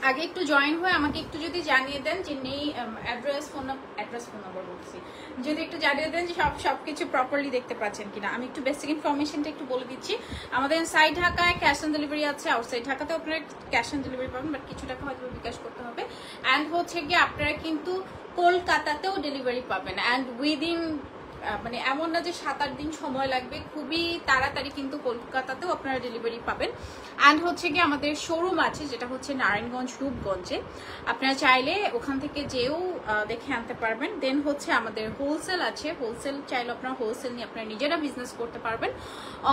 আগে একটু জয়েন হয়ে আমাকে একটু যদি জানিয়ে দেন যে নেই অ্যাড্রেস ফোন নাম্বার বলছি, যদি একটু জানিয়ে দেন যে সবকিছু প্রপারলি দেখতে পাচ্ছেন কিনা। আমি একটু বেসিক ইনফরমেশনটা একটু বলে দিচ্ছি। আমাদের ইনসাইড ঢাকায় ক্যাশ অন ডেলিভারি আছে, আউটসাইড ঢাকাতেও আপনারা ক্যাশ অন ডেলিভারি পাবেন, বাট কিছু টাকা হয়তো বিকাশ করতে হবে। অ্যান্ড হচ্ছে গিয়ে আপনারা কিন্তু কলকাতাতেও ডেলিভারি পাবেন, অ্যান্ড উইদিন মানে এমন না যে 7-8 দিন সময় লাগবে, খুবই তাড়াতাড়ি কিন্তু কলকাতাতেও আপনারা ডেলিভারি পাবেন। অ্যান্ড হচ্ছে গিয়ে আমাদের শোরুম আছে যেটা হচ্ছে নারায়ণগঞ্জ রূপগঞ্জে, আপনারা চাইলে ওখান থেকে যেও দেখে আনতে পারবেন। দেন হচ্ছে আমাদের হোলসেল আছে, হোলসেল চাইলে আপনারা হোলসেল নিয়ে আপনারা নিজেরা বিজনেস করতে পারবেন।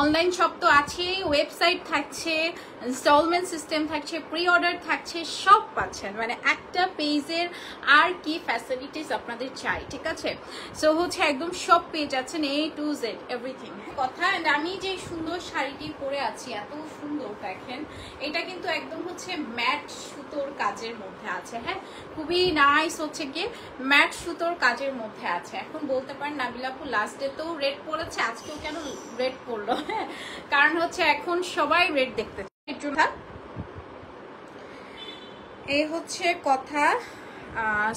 অনলাইন শপ তো আছে, ওয়েবসাইট থাকছে, ইনস্টলমেন্ট সিস্টেম থাকছে, প্রি অর্ডার থাকছে, সব পাচ্ছেন। মানে একটা পেজের আর কি ফ্যাসিলিটিস আপনাদের চাই, ঠিক আছে? সো হচ্ছে একদম সব পেজ আছেন, A to Z এভরিথিং কথা। এন্ড আমি যে সুন্দর শাড়িটি পরে আছি, এত সুন্দর দেখেন, এটা কিন্তু একদম হচ্ছে ম্যাট সুতোর কাজের মধ্যে আছে। হ্যাঁ, খুবই নাইস হচ্ছে গিয়ে ম্যাট সুতোর কাজের মধ্যে আছে। এখন বলতে পারেন নাবিলা আপু লাস্ট ডে তো রেড পড়েছে, আজকেও কেন রেড পড়লো? হ্যাঁ, কারণ হচ্ছে এখন সবাই রেড দেখতে চায়। এই হচ্ছে কথা।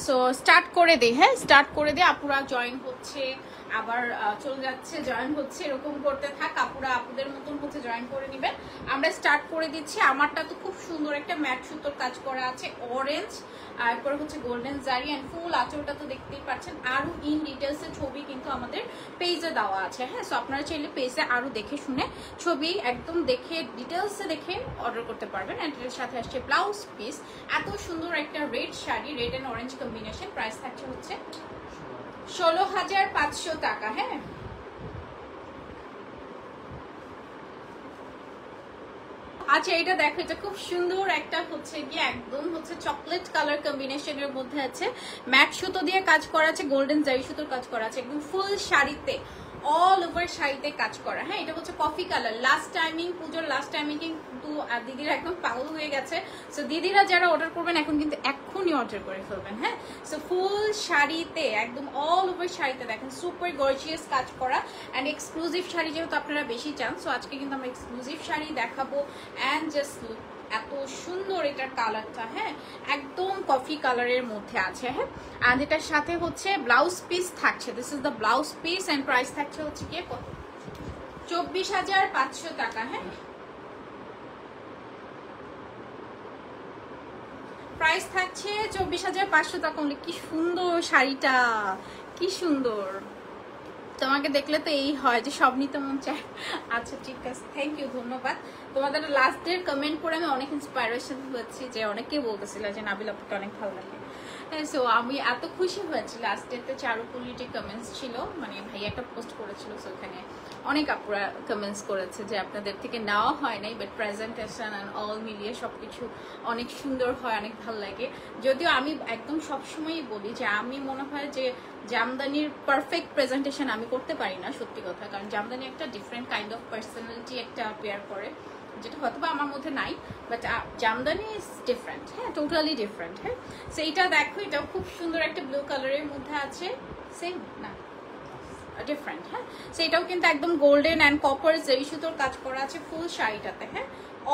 সো স্টার্ট করে দিই। হ্যাঁ, স্টার্ট করে দিই। আপুরা জয়েন হচ্ছে, আবার চলে যাচ্ছে, জয়েন হচ্ছে, এরকম করতে থাক। আপুরা আপুদের মতন হচ্ছে জয়েন করে নেবেন। আমরা স্টার্ট করে দিচ্ছি। আমারটা তো খুব সুন্দর একটা ম্যাট সুতোর কাজ করা আছে, অরেঞ্জ, এরপরে হচ্ছে গোল্ডেন জারি অ্যান্ড ফুল আঁচলটা তো দেখতেই পাচ্ছেন। আরো ইন ডিটেলসের ছবি কিন্তু আমাদের পেজে দেওয়া আছে। হ্যাঁ, সো আপনারা চাইলে পেজে আরো দেখে শুনে ছবি একদম দেখে ডিটেলসে দেখে অর্ডার করতে পারবেন। অ্যান্ড এর সাথে আসছে ব্লাউজ পিস, এত সুন্দর একটা red sari, red and orange combination. Price থাকছে হচ্ছে 16,500 টাকা। হ্যাঁ, আচ্ছা এটা দেখো, এটা খুব সুন্দর একটা হচ্ছে গিয়ে একদম হচ্ছে চকলেট কালার কম্বিনেশনের মধ্যে আছে, ম্যাট সুতো দিয়ে কাজ করা আছে, গোল্ডেন জারি সুতোর কাজ করা আছে, একদম ফুল শাড়িতে অল ওভার শাড়িতে কাজ করা। হ্যাঁ, এটা হচ্ছে কফি কালার। লাস্ট টাইমিং, পুজোর লাস্ট টাইমিং কিন্তু দিদিরা একদম পাগল হয়ে গেছে। সো দিদিরা যারা অর্ডার করবেন এখন কিন্তু এক্ষুনি অর্ডার করে ফেলবেন। হ্যাঁ, সো ফুল শাড়িতে একদম অল ওভার শাড়িতে দেখেন সুপার গর্জিয়াস কাজ করা অ্যান্ড এক্সক্লুসিভ শাড়ি যেহেতু আপনারা বেশি চান, সো আজকে কিন্তু আমরা এক্সক্লুসিভ শাড়ি দেখাবো। অ্যান্ড জাস্ট লুক, এত সুন্দর এটার কালারটা। হ্যাঁ, একদম কফি কালারের মধ্যে আছে। হ্যাঁ, অ্যান্ড এটার সাথে হচ্ছে ব্লাউজ পিস থাকছে। This is the blouse piece and price থাকছে হচ্ছে গিয়ে কত? 24,500 টাকা। হ্যাঁ, প্রাইস থাকছে 24,500 টাকা। কি সুন্দর শাড়িটা, কি সুন্দর! তোমাকে দেখলে তো এই হয় যে সব নিতে মন চায়। আচ্ছা ঠিক আছে, থ্যাংক ইউ, ধন্যবাদ। তোমাদের লাস্ট ডের কমেন্ট পড়ে আমি অনেক ইন্সপাইরেশন হচ্ছি, যে অনেকে বলতেছিল যে নাবিল আপুকে অনেক ভালো লাগে। সো আমি এত খুশি হয়েছি। লাস্ট ডেতে চারুকুলির যে কমেন্টস ছিল, মানে ভাই একটা পোস্ট করেছিল, সো ওখানে অনেক আপুরা কমেন্টস করেছে যে আপনাদের থেকে নেওয়া হয় নাই, বাট প্রেজেন্টেশন অ্যান্ড অল মিলিয়ে সবকিছু অনেক সুন্দর হয়, অনেক ভালো লাগে। যদিও আমি একদম সবসময়ই বলি যে আমি মনে হয় যে জামদানির পারফেক্ট প্রেজেন্টেশন আমি করতে পারি না, সত্যি কথা। কারণ জামদানি একটা ডিফারেন্ট কাইন্ড অফ পার্সোনালিটি একটা পেয়ার করে, যেটা হয়তো বা আমার মধ্যে নাই, বাট জামদানি ইজ ডিফারেন্ট। হ্যাঁ, টোটালি ডিফারেন্ট। হ্যাঁ, সো এইটা দেখো, এটাও খুব সুন্দর একটা ব্লু কালারের মধ্যে আছে, সেম না ডিফারেন্ট। হ্যাঁ, সেটাও কিন্তু একদম গোল্ডেন অ্যান্ড কপার জারি সুতোর কাজ করা আছে ফুল শাড়িটাতে। হ্যাঁ,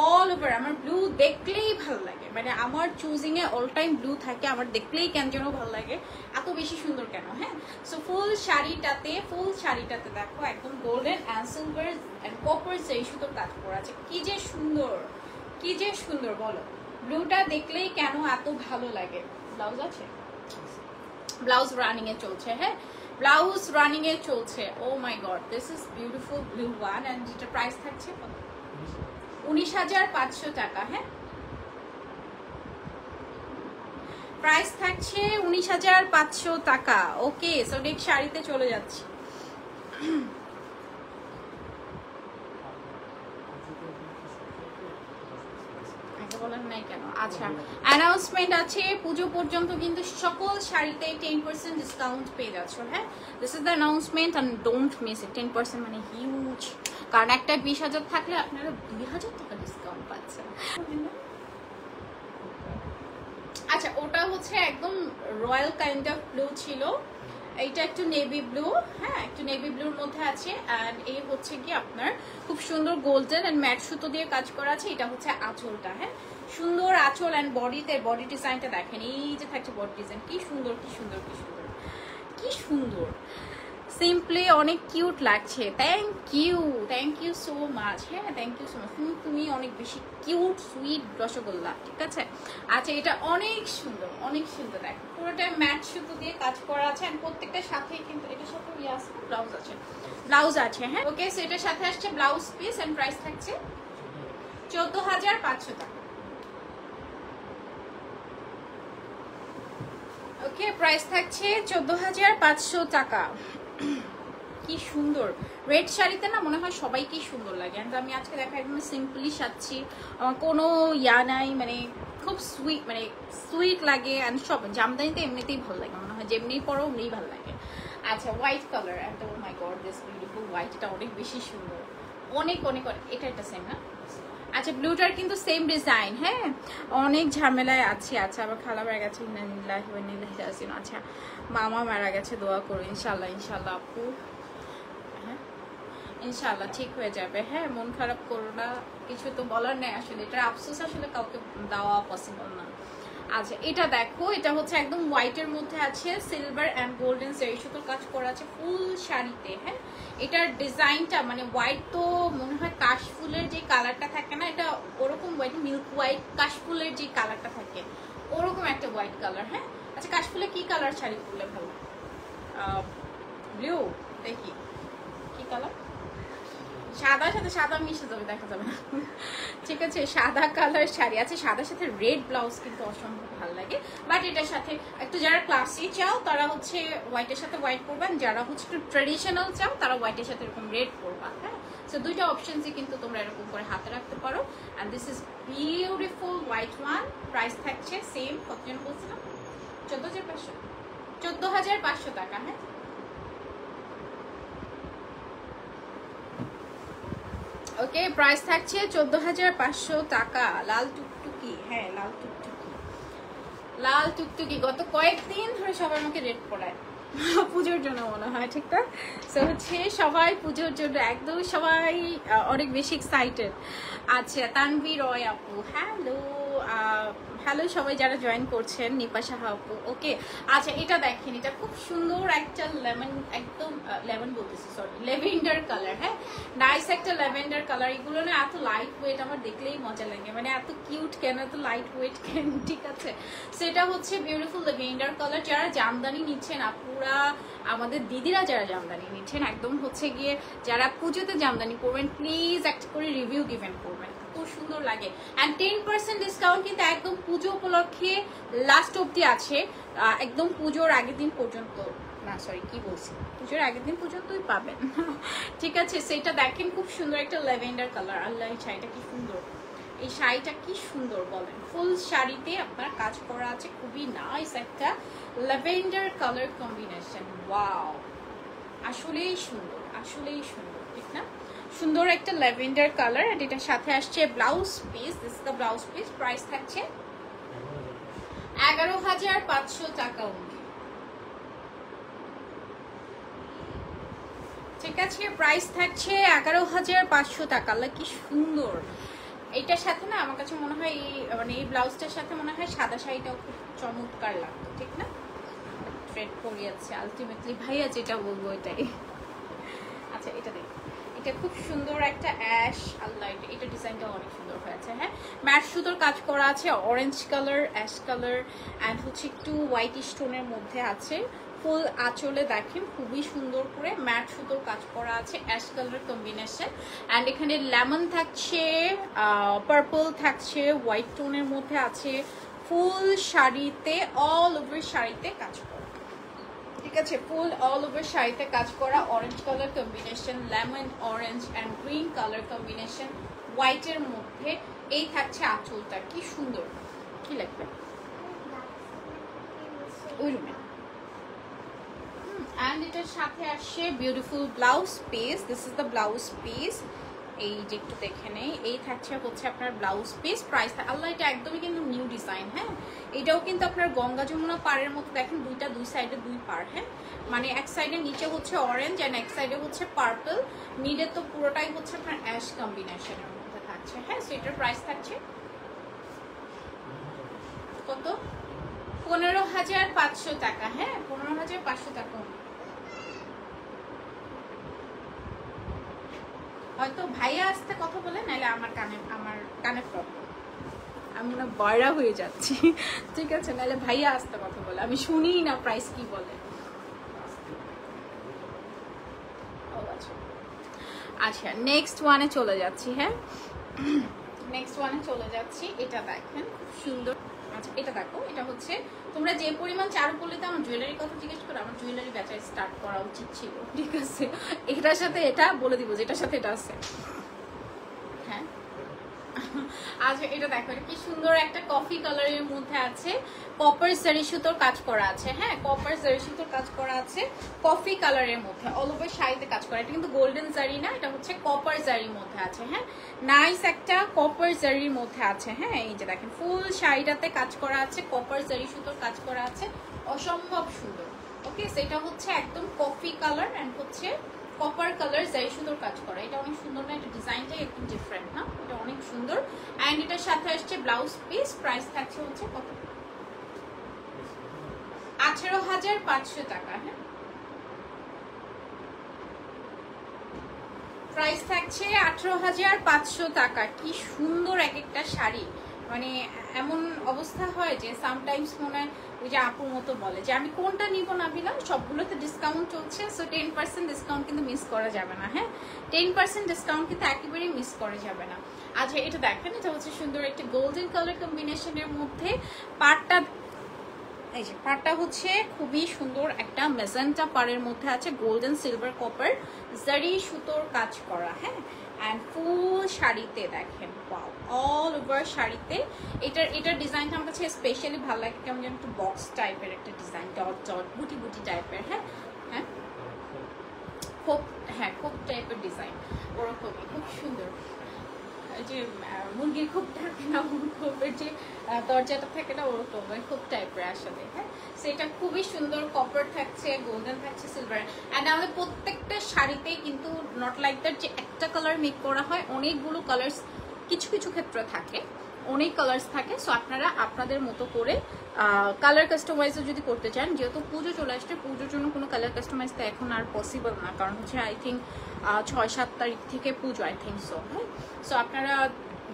অল ওভার। আমার ব্লু দেখলেই ভালো লাগে, মানে আমার choosing a all time blue থাকে, আমার দেখলেই কেন যেন ভালো লাগে, এত বেশি সুন্দর কেন। হ্যাঁ, সো ফুল শাড়িটাতে দেখো একদম golden and silver and copper জারি সুতোর কাজ করা আছে। কি যে সুন্দর, কি যে সুন্দর বলো! ব্লুটা দেখলেই কেন এত ভালো লাগে। ব্লাউজ আছে, ব্লাউজ রানিং এ চলছে। হ্যাঁ, ব্লাউজ রানিং এ চলছে। Oh my god, this is beautiful blue one. And যেটা প্রাইস থাকছে 19,500 টাকা। হ্যাঁ, প্রাইস থাকছে 19,500 টাকা। ওকে, সো নেক্সট শাড়িতে চলে যাচ্ছি। বলেন নাই কেন? আচ্ছা, অ্যানাউন্সমেন্ট আছে, পুজো পর্যন্ত কিন্তু সকল শাড়িতে 10% ডিসকাউন্ট পেয়ে যাচ্ছ। হ্যাঁ, this is the announcement and don't miss it. 10% মানে হিউজ, কারণ একটা 20,000 থাকলে আপনারা 2,000 টাকা ডিসকাউন্ট পাচ্ছেন। আচ্ছা, ওটা হচ্ছে একদম রয়্যাল কাইন্ড অফ ব্লু ছিল, এইটা একটু নেভি ব্লু, হ্যাঁ একটু নেভি ব্লুর মধ্যে আছে। অ্যান্ড এই হচ্ছে কি আপনার খুব সুন্দর গোল্ডেন অ্যান্ড ম্যাট সুতো দিয়ে কাজ করা আছে। এটা হচ্ছে আঁচলটা, হ্যাঁ সুন্দর আঁচল। অ্যান্ড বডিতে বডি ডিজাইনটা দেখেন, এই যে থাকছে বডি ডিজাইন, কি সুন্দর কি সুন্দর কি সুন্দর কি সুন্দর, সিম্পলি অনেক কিউট লাগছে। থ্যাংক ইউ সো মাচ, হ্যাঁ থ্যাংক ইউ সো মাচ। তুমি অনেক বেশি কিউট সুইট রসগোল্লা, ঠিক আছে। আচ্ছা এটা অনেক সুন্দর দেখো, পুরোটা ম্যাট সুতো দিয়ে কাজ করা আছে। আর প্রত্যেকটার সাথেই কিন্তু এটার সাথে ব্লাউজ আছে, হ্যাঁ ওকে। সো এটার সাথে আসছে ব্লাউজ পিস এন্ড প্রাইস থাকছে 14,500 টাকা। ওকে প্রাইস থাকছে 14,500 টাকা। কি সুন্দর রেড শাড়িতে না মনে হয় সবাই কি সুন্দর লাগে। আর আমি আজকে দেখা একদম সিম্পলি সাজছি, কোনো ইয়া নাই, মানে খুব সুইট, মানে সুইট লাগে। অ্যান্ড সব জামদানিতে এমনিতেই ভালো লাগে, মনে হয় যেমনি পরো এমনিই ভালো লাগে। আচ্ছা white colour, and oh my god this beautiful white, এটা অনেক বেশি সুন্দর, অনেক অনেক। এটা সেম না? আচ্ছা ব্লুটার কিন্তু সেম ডিজাইন, হ্যাঁ অনেক ঝামেলায় আছে। আচ্ছা আবার খালা মারা গেছে, আচ্ছা মামা মারা গেছে, দোয়া করো ইনশাল্লাহ ইনশাল্লাহ আপু, হ্যাঁ ইনশাল্লাহ ঠিক হয়ে যাবে। হ্যাঁ মন খারাপ করো না, কিছু তো বলার নেই আসলে, এটার আফসোস আসলে কাউকে দেওয়া পসিবল না। আচ্ছা এটা দেখো, এটা হচ্ছে একদম হোয়াইটের মধ্যে আছে, সিলভার অ্যান্ড গোল্ডেন জরি সুতোর কাজ করা আছে ফুল শাড়িতে, হ্যাঁ এটার ডিজাইনটা মানে হোয়াইট, তো মনে হয় কাশফুলের যে কালারটা থাকে না, এটা ওরকম হোয়াইট, মিল্ক হোয়াইট কাশফুলের যে কালারটা থাকে ওরকম একটা হোয়াইট কালার, হ্যাঁ। আচ্ছা কাশফুলে কি কালার শাড়ি পরলে ভালো? ব্লু, দেখি কি কালার, সাদার সাথে সাদা মিশে যাবে, দেখা যাবে না, ঠিক আছে। সাদা কালার শাড়ি আছে, সাদার সাথে রেড ব্লাউজ কিন্তু অসম্ভব ভালো লাগে। বাট এটার সাথে একটু যারা ক্লাসি চাও তারা হচ্ছে হোয়াইটের সাথে হোয়াইট পরবেন, যারা হচ্ছে একটু ট্রেডিশনাল চাও তারা হোয়াইটের সাথে এরকম রেড পরবা, হ্যাঁ। সো দুইটা অপশনসই কিন্তু তোমরা এরকম করে হাতে রাখতে পারো। And this is beautiful white one. Price থাকছে সেম, কতজন বলছিলাম 14,500 টাকা, হ্যাঁ। ওকে প্রাইস থাকছে 14,500 টাকা। লাল টুকটুকি, হ্যাঁ লাল টুকটুকি গত কয়েকদিন ধরে সবাই আমাকে রেড পড়ায় পুজোর জন্য মনে হয়, ঠিক না? সো হচ্ছে সবাই পুজোর জন্য একদম সবাই অনেক বেশি এক্সাইটেড। আচ্ছা তানভি রয় আপু, হ্যালো সবাই যারা জয়েন করছেন, নিপাশা আপু, ওকে। আচ্ছা এটা দেখেন, এটা খুব সুন্দর একটা লেমন, একদম লেমন বলতেছি সরি, ল্যাভেন্ডার কালার, হ্যাঁ নাইস একটা ল্যাভেন্ডার কালার। এগুলো না এত লাইট ওয়েট, আমার দেখলেই মজা লাগে, মানে এত কিউট কেন, এত লাইট ওয়েট কেন, ঠিক আছে। সেটা হচ্ছে বিউটিফুল ল্যাভেন্ডার কালার। যারা জামদানি নিচ্ছেন আপুরা, আমাদের দিদিরা যারা জামদানি নিচ্ছেন, একদম হচ্ছে গিয়ে যারা পুজোতে জামদানি করবেন, প্লিজ একটা করে রিভিউ গিভেন করবেন, খুব সুন্দর লাগে। অ্যান্ড 10% ডিসকাউন্ট কিন্তু একদম পুজো উপলক্ষে লাস্ট অব্দি আছে, একদম পুজোর আগের দিন পর্যন্ত, না সরি কি বলছি, পুজোর আগের দিন পর্যন্তই পাবেন ঠিক আছে। সেটা দেখেন খুব সুন্দর একটা ল্যাভেন্ডার কালার। আল্লাহ এই শাড়িটা কি সুন্দর, এই শাড়িটা কি সুন্দর বলেন। ফুল শাড়িতে আপনার কাজ করা আছে, খুবই নাইস একটা ল্যাভেন্ডার কালার কম্বিনেশন। ওয়াও আসলেই সুন্দর, ঠিক না? সুন্দর একটা ল্যাভেন্ডার কালার। আর এটার সাথে আসছে blouse piece, this is the blouse piece. Price থাকছে 11,500 টাকা অনলি, ঠিক আছে। প্রাইস থাকছে 11,500 টাকা। আল্লাহ কি সুন্দর। এইটার সাথে না আমার কাছে মনে হয় মানে এই ব্লাউজটার সাথে মনে হয় সাদা শাড়িটাও খুব চমৎকার লাগতো, ঠিক না? ট্রেড করিয়েছে আলটিমেটলি ভাইয়া, যেটা বলবো এটাই। আচ্ছা এটা দেখ, এটা খুব সুন্দর একটা অ্যাশ, আল্লাহ এটা ডিজাইনটা অনেক সুন্দর হয়েছে, হ্যাঁ ম্যাট সুতোর কাজ করা আছে, orange colour, ash colour and হচ্ছে একটু হোয়াইট স্টোনের মধ্যে আছে। ফুল আঁচলে দেখেন খুবই সুন্দর করে ম্যাট সুতোর কাজ করা আছে, অ্যাশ কালার কম্বিনেশন। অ্যান্ড এখানে লেমন থাকছে, পার্পল থাকছে, হোয়াইট টোনের মধ্যে আছে। ফুল শাড়িতে, অল ওভার শাড়িতে কাজ করা, ঠিক আছে। ফুল অল ওভার শাড়িতে কাজ করা, orange colour combination, lemon orange and green colour combination হোয়াইটের মধ্যে। এই থাকছে আঁচলটা, কি সুন্দর, কি লাগবে ওই রুমে। অ্যান্ড এটার সাথে আসছে beautiful blouse piece, this is the blouse piece. এই যে একটু দেখে নেই, এই থাকছে হচ্ছে আপনার ব্লাউজ পিস। প্রাইস, আল্লাহ এটা একদমই কিন্তু নিউ ডিজাইন, হ্যাঁ এটাও কিন্তু আপনার গঙ্গা যমুনা পাড়ের মতো, দেখেন দুই সাইডে দুই পাড়, হ্যাঁ মানে এক সাইডে নিচে হচ্ছে অরেঞ্জ এন্ড এক সাইডে হচ্ছে পার্পল, মিডে তো পুরোটাই হচ্ছে আপনার অ্যাশ কম্বিনেশনের মধ্যে থাকছে। হ্যাঁ সো এটার প্রাইস থাকছে কত? 15,500 টাকা। হ্যাঁ 15,500 টাকা। হয়তো ভাইয়া আসতে কথা বলে, নাহলে আমার কানে প্রবলেম, আমি মনে বয়রা হয়ে যাচ্ছি, ঠিক আছে, নাহলে ভাইয়া আসতে কথা বলে, আমি শুনি না প্রাইস কি বলে। আচ্ছা নেক্সট ওয়ানে চলে যাচ্ছি। হ্যাঁ নেক্সট ওয়ানে চলে যাচ্ছি। এটা দেখেন খুব সুন্দর। আচ্ছা এটা দেখো, এটা হচ্ছে তোমরা যে পরিমাণ চারুকলিতে আমার জুয়েলারির কথা জিজ্ঞেস করো, আমার জুয়েলারি বেচা স্টার্ট করা উচিত ছিল, ঠিক আছে, এটার সাথে এটা বলে দিব যে এটার সাথে এটা আছে। হ্যাঁ আচ্ছা এটা দেখো, এটা কি সুন্দর একটা কফি কালারের মধ্যে আছে, কপার জারি সুতোর কাজ করা আছে। হ্যাঁ কপার জারি সুতোর কাজ করা আছে কফি কালারের মধ্যে, অল ওভার শাড়িতে কাজ করা। এটা কিন্তু গোল্ডেন জারি না, এটা হচ্ছে কপার জারির মধ্যে আছে। হ্যাঁ নাইস একটা কপার জারির মধ্যে আছে। হ্যাঁ এই যে দেখেন ফুল শাড়িটাতে কাজ করা আছে, কপার জারি সুতোর কাজ করা আছে, অসম্ভব সুন্দর। ওকে সেটা হচ্ছে একদম কফি কালার এন্ড হচ্ছে কপার কালার জারি সুতোর কাজ করা। এটা অনেক সুন্দর না, এটা ডিজাইনটাই একটু ডিফারেন্ট না, এটা অনেক সুন্দর। এন্ড এটার সাথে আসছে ব্লাউজ পিস, প্রাইস থাকছে হচ্ছে কত? 18,500 টাকা। হ্যাঁ প্রাইস থাকছে 18,500 টাকা। কি সুন্দর এক একটা শাড়ি, মানে এমন অবস্থা হয় যে সামটাইমস মনে হয় ওই যে আপুর মতো বলে যে আমি কোনটা নিব না বিলাম, সবগুলোতে ডিসকাউন্ট চলছে, সো 10% ডিসকাউন্ট কিন্তু মিস করা যাবে না। হ্যাঁ 10% ডিসকাউন্ট কিন্তু একেবারেই মিস করা যাবে না। আচ্ছা এটা দেখেন, এটা হচ্ছে সুন্দর একটা গোল্ডেন কালার কম্বিনেশনের মধ্যে পাড়টা, এই যে পাড়টা হচ্ছে খুবই সুন্দর একটা মেজেন্টা পাড়ের মধ্যে আছে, গোল্ডেন সিলভার কপার জারি সুতোর কাজ করা। হ্যাঁ অ্যান্ড ফুল শাড়িতে দেখেন ওয়াও, অল ওভার শাড়িতে। এটার ডিজাইনটা আমার কাছে স্পেশালি ভালো লাগে, কেমন যেন একটু বক্স টাইপের একটা ডিজাইন, ডট ডট বুটি বুটি টাইপের। হ্যাঁ হ্যাঁ খোপ, হ্যাঁ খোপ টাইপের ডিজাইন, ওরকমই খুব সুন্দর। যে মুরগির খুব থাকে না, খোপের যে দরজাটা থাকে না, ওরকম খুব টাইপের আসলে। হ্যাঁ সেটা খুবই সুন্দর, কপার থাকছে, গোল্ডেন থাকছে, সিলভার। অ্যান্ড আমাদের প্রত্যেকটা শাড়িতেই কিন্তু নট লাইক দ্যাট যে একটা কালার মেক করা হয়, অনেকগুলো কালার্স কিছু কিছু ক্ষেত্রে থাকে, অনেক কালার্স থাকে। সো আপনারা আপনাদের মতো করে কালার কাস্টমাইজও যদি করতে চান, যেহেতু পুজো চলে আসছে, পুজোর জন্য কোনো কালার কাস্টমাইজ তো এখন আর পসিবল না, কারণ হচ্ছে আই থিঙ্ক 6-7 তারিখ থেকে পুজো, আই থিঙ্ক সো। হ্যাঁ সো আপনারা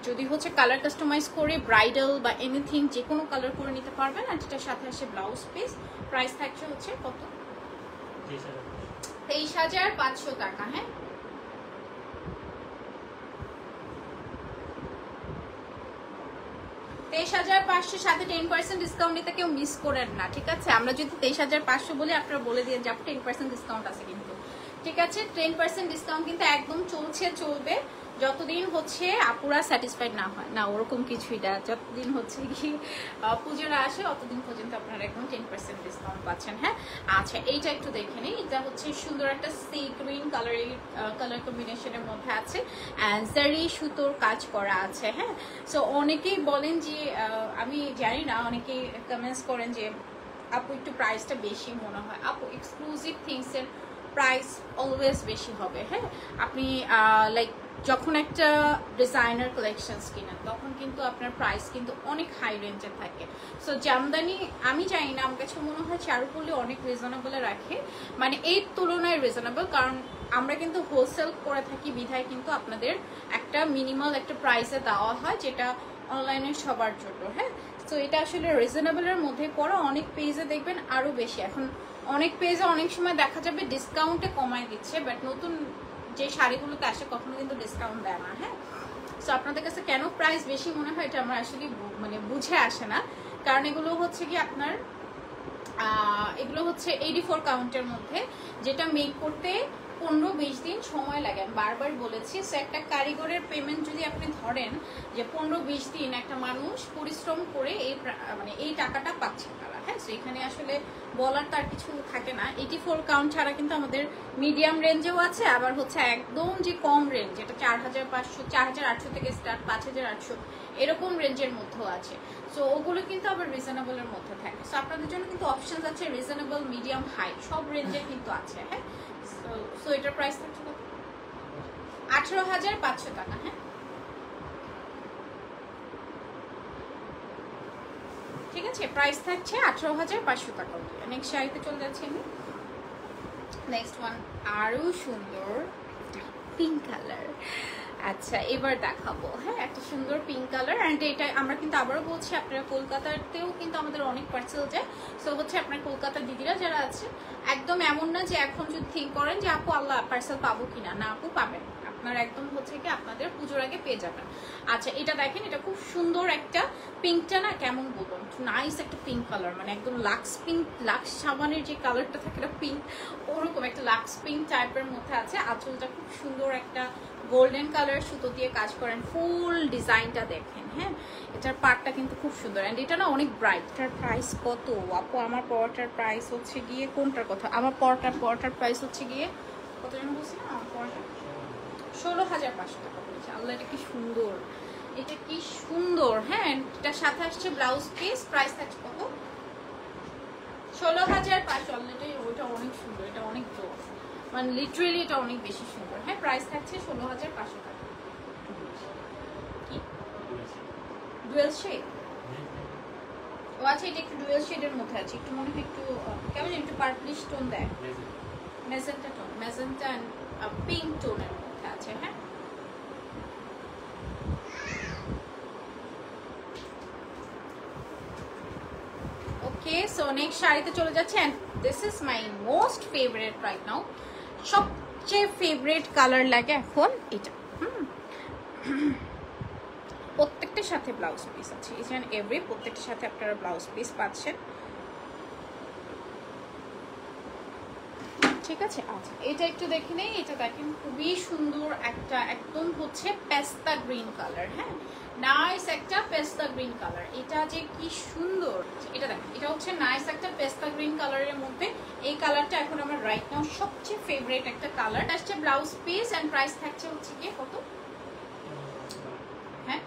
যদি হচ্ছে কালার কাস্টমাইজ করে ব্রাইডাল বা এনিথিং যে কোনো কালার করে নিতে পারবেন। আর যেটার সাথে আসে ব্লাউজ পিস, প্রাইস থাকছে হচ্ছে কত? 23,500 টাকা। হ্যাঁ 23,500 সাথে 10% ডিসকাউন্ট নিতে কেউ মিস করেন না, ঠিক আছে। আমরা যদি 23,500 বলি, আপনারা বলে দিয়ে যাব 10% ডিসকাউন্ট আছে কিন্তু, ঠিক আছে। 10% ডিসকাউন্ট কিন্তু একদম চলবে যতদিন হচ্ছে আপুরা স্যাটিসফাইড না হয়, না ওরকম কিছুই না, যতদিন হচ্ছে কি পুজোরা আসে অতদিন পর্যন্ত আপনারা একদম 10% ডিসকাউন্ট পাচ্ছেন। হ্যাঁ আচ্ছা এইটা একটু দেখে নিই, এটা হচ্ছে সুন্দর একটা সি গ্রিন কালার কম্বিনেশনের মধ্যে আছে, অ্যান্ড জারি সুতোর কাজ করা আছে। হ্যাঁ সো অনেকেই বলেন যে আমি জানি না, অনেকেই কমেন্টস করেন যে আপু একটু প্রাইসটা বেশি মনে হয়। আপু এক্সক্লুসিভ থিংসের প্রাইস অলওয়েজ বেশি হবে। হ্যাঁ আপনি লাইক যখন একটা ডিজাইনার কালেকশনস কিনেন, তখন কিন্তু আপনার প্রাইস কিন্তু অনেক হাই রেঞ্জে থাকে। সো জামদানি আমি জানি না, আমার কাছে মনে হয় চারুকলি অনেক রিজনেবলে রাখে, মানে এই তুলনায় রিজনেবল, কারণ আমরা কিন্তু হোলসেল করে থাকি বিধায় কিন্তু আপনাদের একটা মিনিমাল একটা প্রাইসে দেওয়া হয়, যেটা অনলাইনে সবার জন্য। হ্যাঁ তো এটা আসলে রিজনেবলের মধ্যে পড়া। অনেক পেজে দেখবেন আরও বেশি, এখন অনেক পেজে অনেক সময় দেখা যাবে ডিসকাউন্টে কমায় দিচ্ছে, বাট নতুন যে শাড়িগুলোতে আসে কখনো কিন্তু ডিসকাউন্ট দেয় না। হ্যাঁ সো আপনাদের কাছে কেন প্রাইস বেশি মনে হয়, এটা আমরা আসলে মানে বুঝে আসে না, কারণ এগুলো হচ্ছে কি আপনার এগুলো হচ্ছে 84 কাউন্টের মধ্যে, যেটা মেক করতে 15-20 দিন সময় লাগে, আমি বারবার বলেছি। সো একটা কারিগরের পেমেন্ট যদি আপনি ধরেন যে 15-20 দিন একটা মানুষ পরিশ্রম করে মানে এই টাকাটা পাচ্ছে তারা, হ্যাঁ। সো এখানে আসলে বলার তার কিছু থাকে না। 84 কাউন্ট ছাড়া কিন্তু আমাদের মিডিয়াম রেঞ্জেও আছে, আবার হচ্ছে একদম যে কম রেঞ্জ, যেটা 4500 4800 থেকে স্টার্ট, 5800 এরকম রেঞ্জের মধ্যেও আছে। সো ওগুলো কিন্তু আবার রিজনেবলের মধ্যে থাকে। সো আপনাদের জন্য কিন্তু অপশনস আছে রিজনেবল, মিডিয়াম, হাই, সব রেঞ্জের কিন্তু আছে, হ্যাঁ। সো এটার প্রাইস থাকছে কত? 18,500 টাকা, হ্যাঁ। ঠিক আছে, প্রাইস থাকছে 18,500 টাকা। নেক্সট শাড়িতে চলে যাচ্ছি আমি। নেক্সট ওয়ান আরো সুন্দর পিঙ্ক কালার। আচ্ছা, এবার দেখাবো, হ্যাঁ, একটা সুন্দর পিঙ্ক কালার। অ্যান্ড এটা আমরা কিন্তু আবারও বলছি, আপনারা কলকাতাতেও কিন্তু আমাদের অনেক পার্সেল যায়। সো হচ্ছে আপনার কলকাতার দিদিরা যারা আছে, একদম এমন না যে এখন যদি থিঙ্ক করেন যে আপু আল্লাহ পার্সেল পাবো কিনা, না আপু পাবেন, আপনার একদম হচ্ছে কি আপনাদের পুজোর আগে পেয়ে যাবেন। আচ্ছা, এটা দেখেন, এটা খুব সুন্দর একটা পিঙ্কটা না, কেমন বলবো, নাইস একটা পিঙ্ক কালার, মানে একদম লাক্স পিঙ্ক, লাক্স সাবানের যে কালারটা থাকে এটা পিঙ্ক, ওরকম একটা লাক্স পিঙ্ক টাইপের মধ্যে আছে। আঁচলটা খুব সুন্দর একটা গোল্ডেন কালার সুতো দিয়ে কাজ করেন, ফুল ডিজাইনটা দেখেন, হ্যাঁ। এটার পার্টটা কিন্তু খুব সুন্দর, অ্যান্ড এটা না অনেক ব্রাইট। এটার প্রাইস কত আপু? আমার পরটার প্রাইস হচ্ছে গিয়ে, কোনটার কথা, আমার পরটার প্রাইস হচ্ছে গিয়ে কত যেন বলছি না, আমার পরটা 16,500 টাকা পড়েছে। আল্লাহ, এটা কি সুন্দর, এটা কি সুন্দর, হ্যাঁ। এটার সাথে আসছে ব্লাউজ পিস, প্রাইস থাকছে কত? 16,500। অলরেডি ওইটা অনেক সুন্দর, এটা অনেক জোর, মানে লিটারেলি এটা অনেক বেশি সুন্দর, হ্যাঁ। প্রাইস থাকছে 16,500 টাকা। কি ডুয়েল শেড? ও আচ্ছা, এটা একটু ডুয়েল শেডের মধ্যে আছে, একটু মনে হয় একটু কেমন একটু পার্পলিশ টোন দেয়, magenta tone, magenta and pink টোনের মধ্যে আছে, হ্যাঁ। ওকে, সো নেক্সট শাড়িতে চলে যাচ্ছে, and this is my most favourite right now. সবচেয়ে ফেভারিট কালার লাগে এখন এটা, প্রত্যেকটার সাথে ব্লাউজ পিস আছে, ইচ অ্যান্ড এভরি প্রত্যেকটার সাথে আপনারা ব্লাউজ পিস পাচ্ছেন, ঠিক আছে। আচ্ছা, এটা একটু দেখে নেই। এটা দেখেন, খুবই সুন্দর একটা, একদম হচ্ছে পেস্তা গ্রিন কালার, হ্যাঁ, নাইস একটা পেস্তা গ্রিন কালার। এটা যে কি সুন্দর, এটা দেখেন, এটা হচ্ছে নাইস একটা পেস্তা গ্রিন কালারের মধ্যে। এই কালারটা এখন আমার রাইট নাও সবচেয়ে ফেভারিট একটা কালার। আসছে ব্লাউজ পিস, এন্ড প্রাইস থাকছে হচ্ছে গিয়ে কত, হ্যাঁ,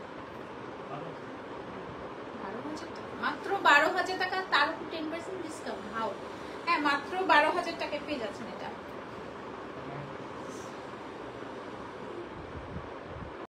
12,000 টাকা, মাত্র 12,000 টাকা, তার উপর 10% ডিসকাউন্ট। হাউ, হ্যাঁ, মাত্র 12,000 টাকায় পেয়ে যাচ্ছেন এটা।